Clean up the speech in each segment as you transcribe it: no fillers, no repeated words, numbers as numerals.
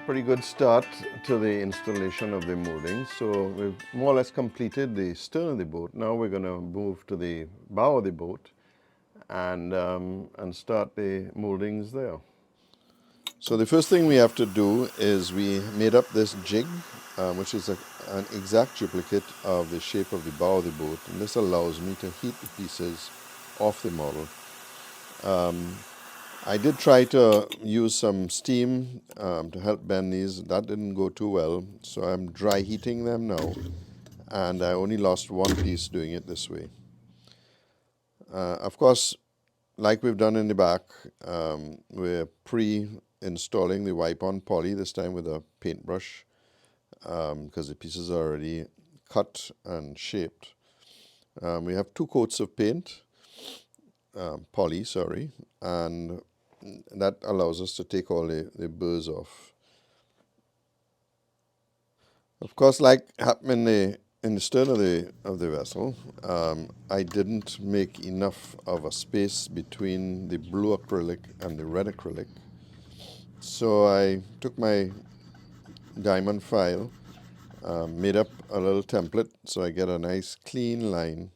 pretty good start to the installation of the moldings. So we've more or less completed the stern of the boat. Now we're going to move to the bow of the boat and start the moldings there. So the first thing we have to do is we made up this jig, which is an exact duplicate of the shape of the bow of the boat, and this allows me to heat the pieces off the model. I did try to use some steam to help bend these. That didn't go too well, so I'm dry heating them now, and I only lost one piece doing it this way. Of course, like we've done in the back, we're pre-installing the wipe-on poly, this time with a paintbrush, because the pieces are already cut and shaped. We have 2 coats of paint, poly, sorry, and that allows us to take all the burrs off. Of course, like happened in the stern of the vessel, I didn't make enough of a space between the blue acrylic and the red acrylic. So I took my diamond file, made up a little template so I get a nice clean line,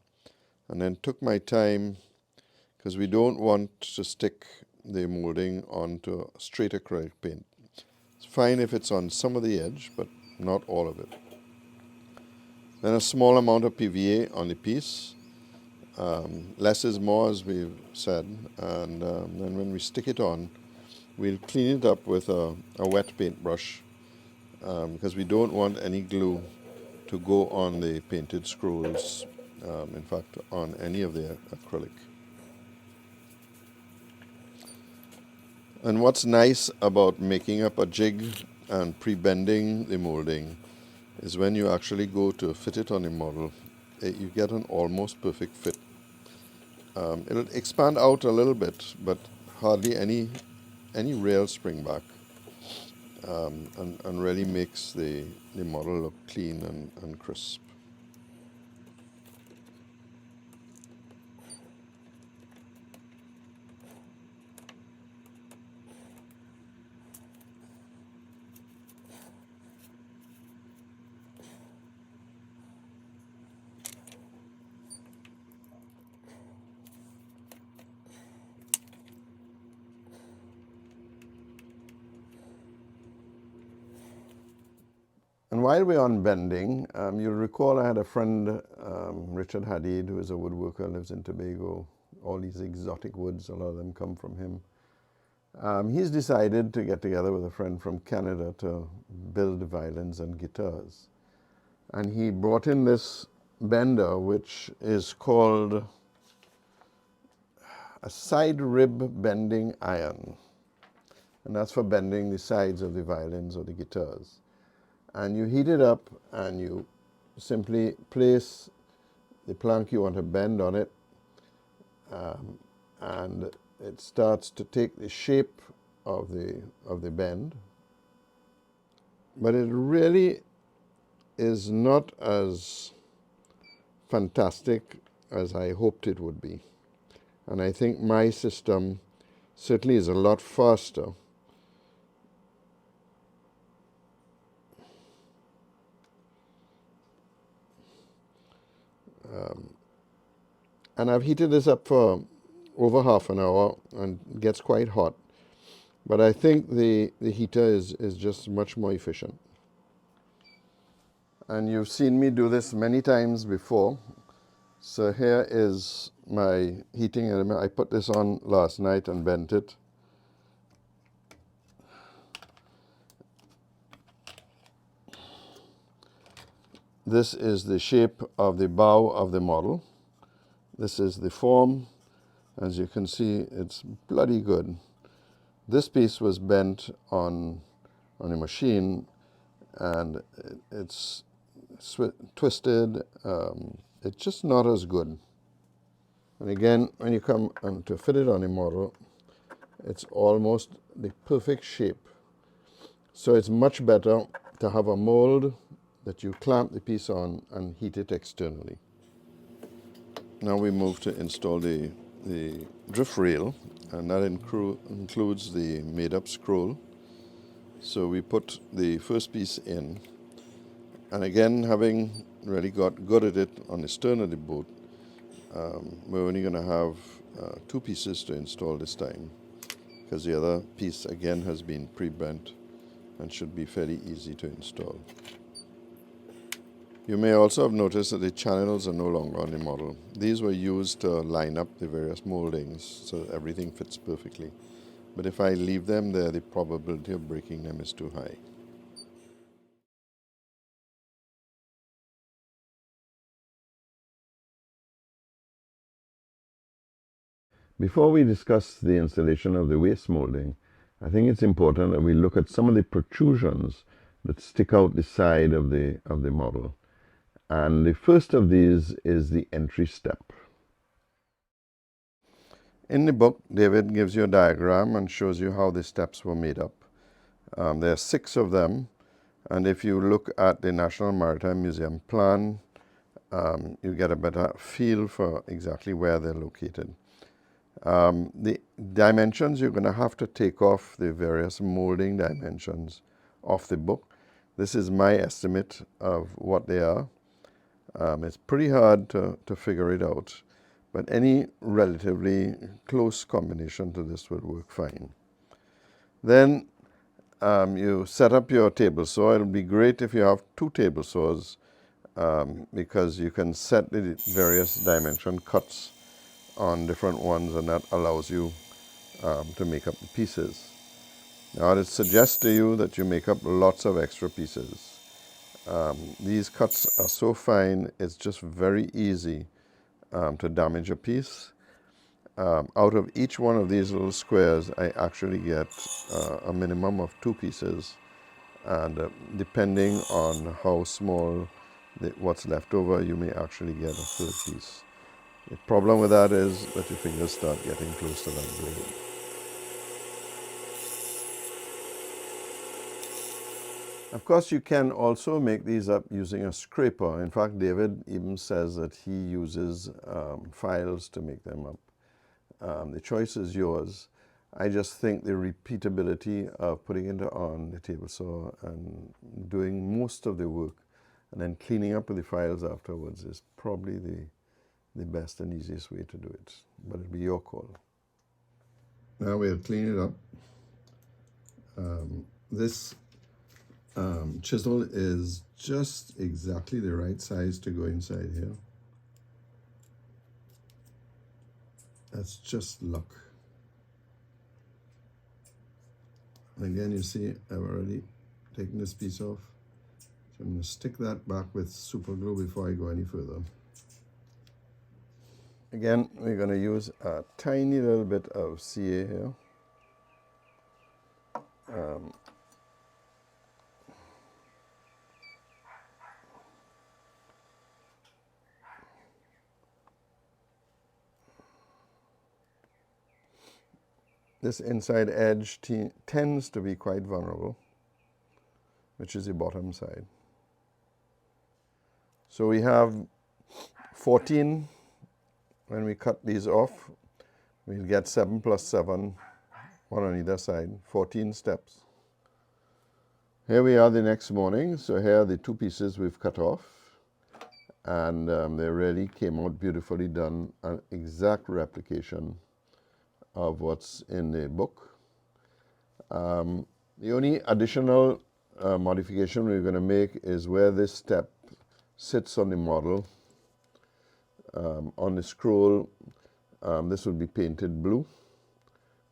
and then took my time, because we don't want to stick the molding onto straight acrylic paint. It's fine if it's on some of the edge, but not all of it. Then a small amount of PVA on the piece. Less is more, as we've said. And then when we stick it on, we'll clean it up with a wet paintbrush, because we don't want any glue to go on the painted scrolls, in fact, on any of the acrylic. And what's nice about making up a jig and pre-bending the molding is when you actually go to fit it on a model, you get an almost perfect fit. It'll expand out a little bit, but hardly any real spring back, and really makes the model look clean and crisp. And while we're on bending, you'll recall I had a friend, Richard Hadid, who is a woodworker, lives in Tobago. All these exotic woods, a lot of them come from him. He's decided to get together with a friend from Canada to build violins and guitars. And he brought in this bender, which is called a side rib bending iron. And that's for bending the sides of the violins or the guitars. And you heat it up and you simply place the plank you want to bend on it, and it starts to take the shape of the bend. But it really is not as fantastic as I hoped it would be. And I think my system certainly is a lot faster. And I've heated this up for over half an hour and it gets quite hot. But I think the heater is just much more efficient. And you've seen me do this many times before. So here is my heating element. I put this on last night and bent it. This is the shape of the bow of the model. This is the form. As you can see, it's bloody good. This piece was bent on a machine, and it's twisted. It's just not as good. And again, when you come to fit it on a model, it's almost the perfect shape. So it's much better to have a mold that you clamp the piece on and heat it externally. Now we move to install the drift rail, and that includes the made-up scroll. So we put the first piece in, and again, having really got good at it on the stern of the boat, we're only going to have two pieces to install this time, because the other piece again has been pre-bent and should be fairly easy to install. You may also have noticed that the channels are no longer on the model. These were used to line up the various moldings so that everything fits perfectly. But if I leave them there, the probability of breaking them is too high. Before we discuss the installation of the waist molding, I think it's important that we look at some of the protrusions that stick out the side of the model. And the first of these is the entry step. In the book, David gives you a diagram and shows you how the steps were made up. There are 6 of them, and if you look at the National Maritime Museum plan, you get a better feel for exactly where they're located. The dimensions, you're going to have to take off the various molding dimensions off the book. This is my estimate of what they are. It's pretty hard to figure it out, but any relatively close combination to this would work fine. Then you set up your table saw. It'll be great if you have 2 table saws, because you can set the various dimension cuts on different ones, and that allows you to make up the pieces. Now, it suggests to you that you make up lots of extra pieces. These cuts are so fine, it's just very easy to damage a piece. Out of each one of these little squares, I actually get a minimum of 2 pieces, and depending on how small what's left over, you may actually get a 3rd piece. The problem with that is that your fingers start getting close to that blade. Of course, you can also make these up using a scraper. In fact, David even says that he uses files to make them up. The choice is yours. I just think the repeatability of putting it on the table saw and doing most of the work and then cleaning up with the files afterwards is probably the best and easiest way to do it. But it'll be your call. Now we'll clean it up. This chisel is just exactly the right size to go inside here. That's just luck. And again, you see I've already taken this piece off. So I'm going to stick that back with super glue before I go any further. Again, we're going to use a tiny little bit of CA here. This inside edge tends to be quite vulnerable, which is the bottom side. So we have 14. When we cut these off, we'll get 7 plus 7, one on either side, 14 steps. Here we are the next morning. So here are the 2 pieces we've cut off, and they really came out beautifully done, an exact replication of what's in the book. The only additional modification we're going to make is where this step sits on the model. On the scroll, this will be painted blue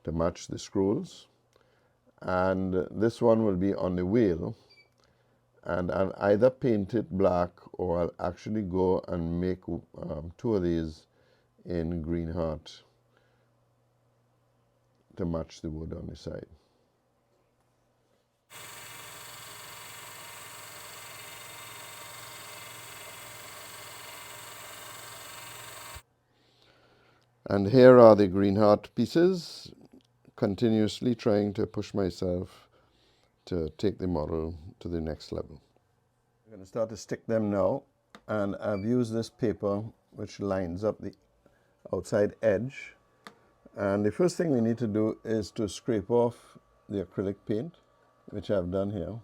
to match the scrolls, and this one will be on the wheel, and I'll either paint it black or I'll actually go and make 2 of these in green heart to match the wood on the side. And here are the green heart pieces, continuously trying to push myself to take the model to the next level. I'm going to start to stick them now, and I've used this paper which lines up the outside edge. And the first thing we need to do is to scrape off the acrylic paint. which I've done here.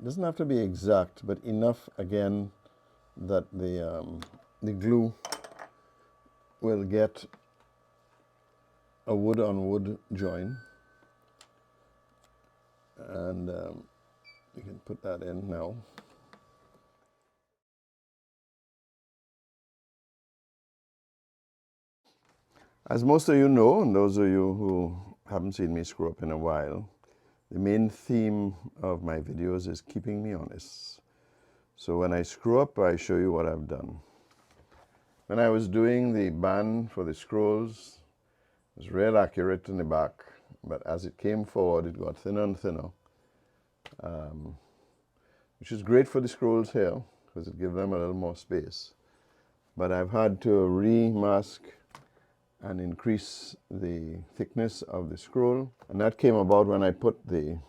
Doesn't have to be exact, but enough again that the glue will get a wood on wood join, and you can put that in now. As most of you know, and those of you who haven't seen me screw up in a while, the main theme of my videos is keeping me honest. So when I screw up, I show you what I've done. When I was doing the band for the scrolls, it was real accurate in the back, but as it came forward, it got thinner and thinner, which is great for the scrolls here, because it gives them a little more space. But I've had to remask and increase the thickness of the scroll, and that came about when I put the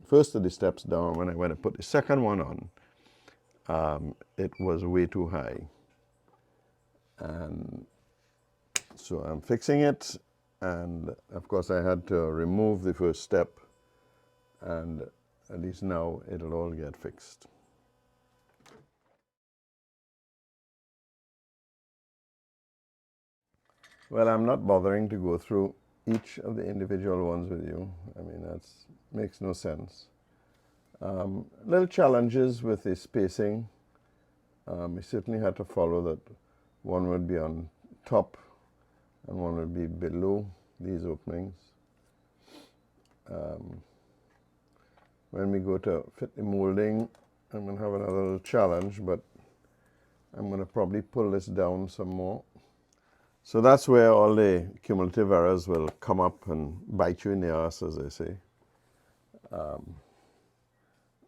first of the steps down. When I went to put the second one on, it was way too high, and so I'm fixing it. And of course I had to remove the first step, and at least now it'll all get fixed. Well, I'm not bothering to go through each of the individual ones with you. I mean, that makes no sense. Little challenges with the spacing. We certainly had to follow that one would be on top and one would be below these openings. When we go to fit the molding, I'm going to have another little challenge, but I'm going to probably pull this down some more. So that's where all the cumulative errors will come up and bite you in the ass, as they say.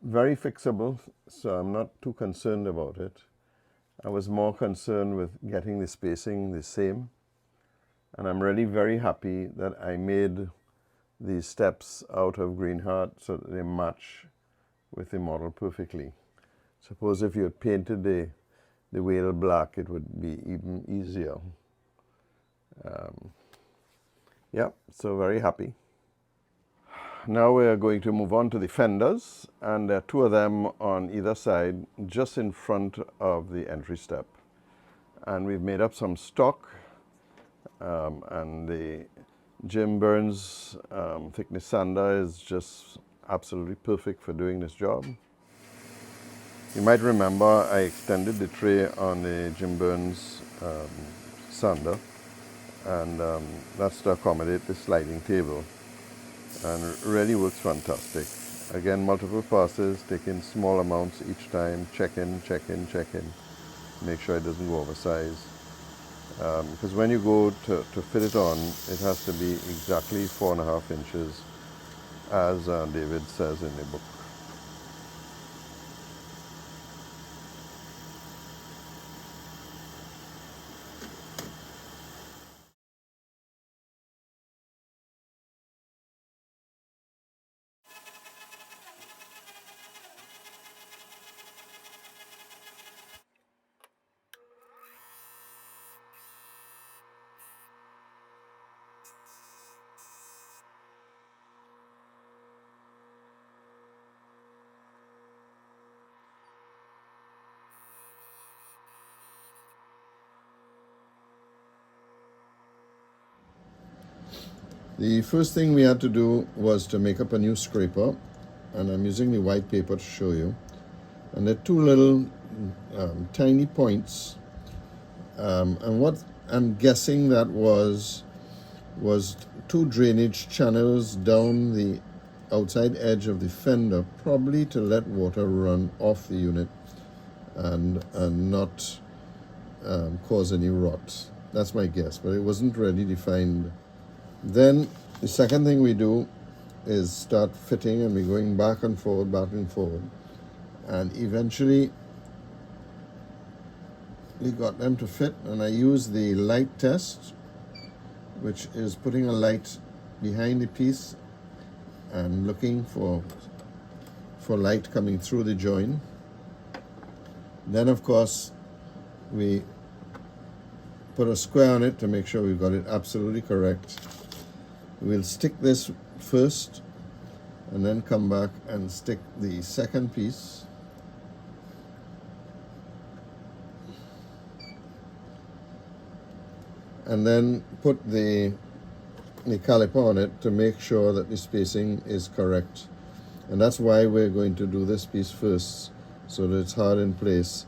Very fixable, so I'm not too concerned about it. I was more concerned with getting the spacing the same. And I'm really very happy that I made these steps out of green heart so that they match with the model perfectly. Suppose if you had painted the whale black, it would be even easier. Yeah, so very happy. Now we're going to move on to the fenders, and there are two of them on either side, just in front of the entry step. And we've made up some stock, and the Jim Burns thickness sander is just absolutely perfect for doing this job. You might remember I extended the tray on the Jim Burns sander, and that's to accommodate the sliding table, and it really works fantastic. Again, multiple passes, taking small amounts each time, check in, make sure it doesn't go oversize. Because when you go to fit it on, it has to be exactly 4.5 inches, as David says in the book. The first thing we had to do was to make up a new scraper, and I'm using the white paper to show you. And there are two little tiny points, and what I'm guessing that was two drainage channels down the outside edge of the fender, probably to let water run off the unit and not cause any rot. That's my guess, but it wasn't really defined. Then the second thing we do is start fitting, and we're going back and forward, and eventually we got them to fit. And I use the light test, which is putting a light behind the piece and looking for light coming through the join. Then of course we put a square on it to make sure we've got it absolutely correct. We'll stick this first, and then come back and stick the second piece and then put the caliper on it to make sure that the spacing is correct. And that's why we're going to do this piece first, so that it's hard in place,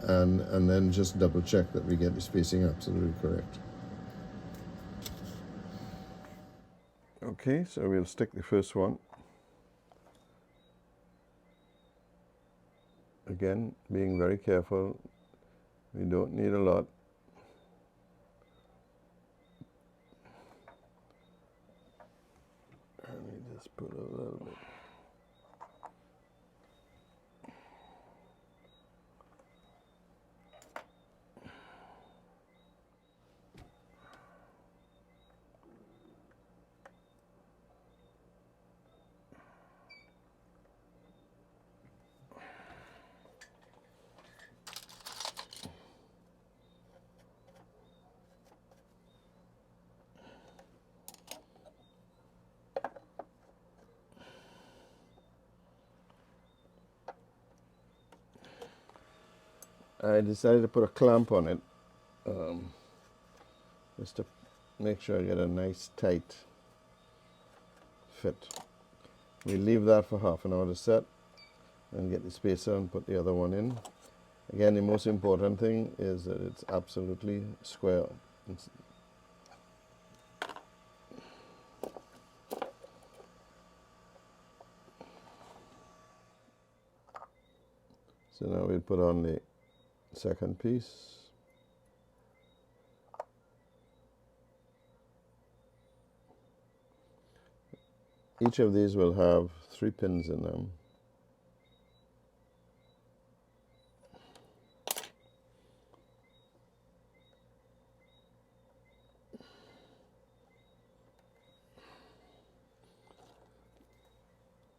and then just double check that we get the spacing absolutely correct. Okay, so we'll stick the first one. Again, being very careful. We don't need a lot. Let me just put a little bit. I decided to put a clamp on it, just to make sure I get a nice tight fit. We leave that for half an hour to set and get the spacer and put the other one in. Again, the most important thing is that it's absolutely square. So now we put on the second piece. Each of these will have 3 pins in them.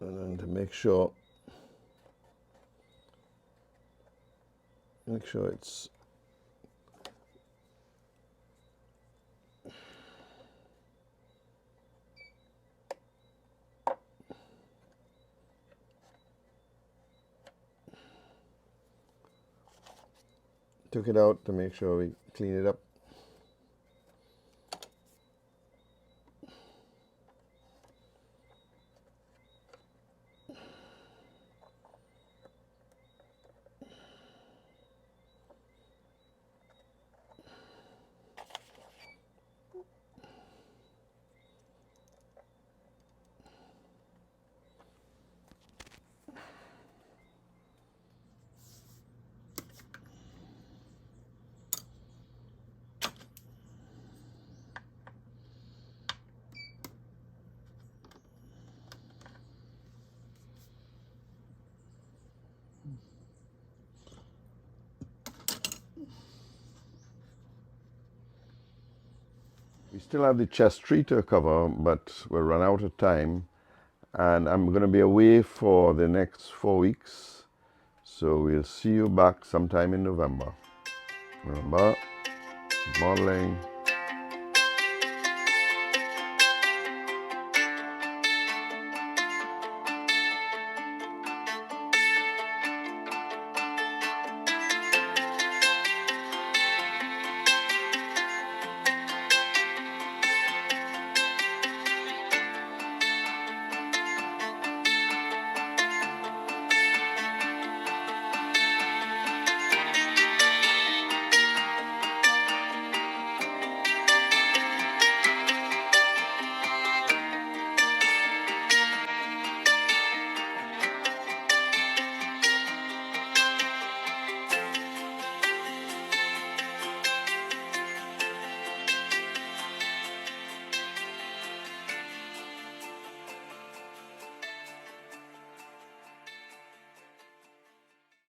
And then to make sure it's took it out to make sure we clean it up. We still have the chest tree to cover, but we'll run out of time, and I'm going to be away for the next 4 weeks, so we'll see you back sometime in November. Remember, modeling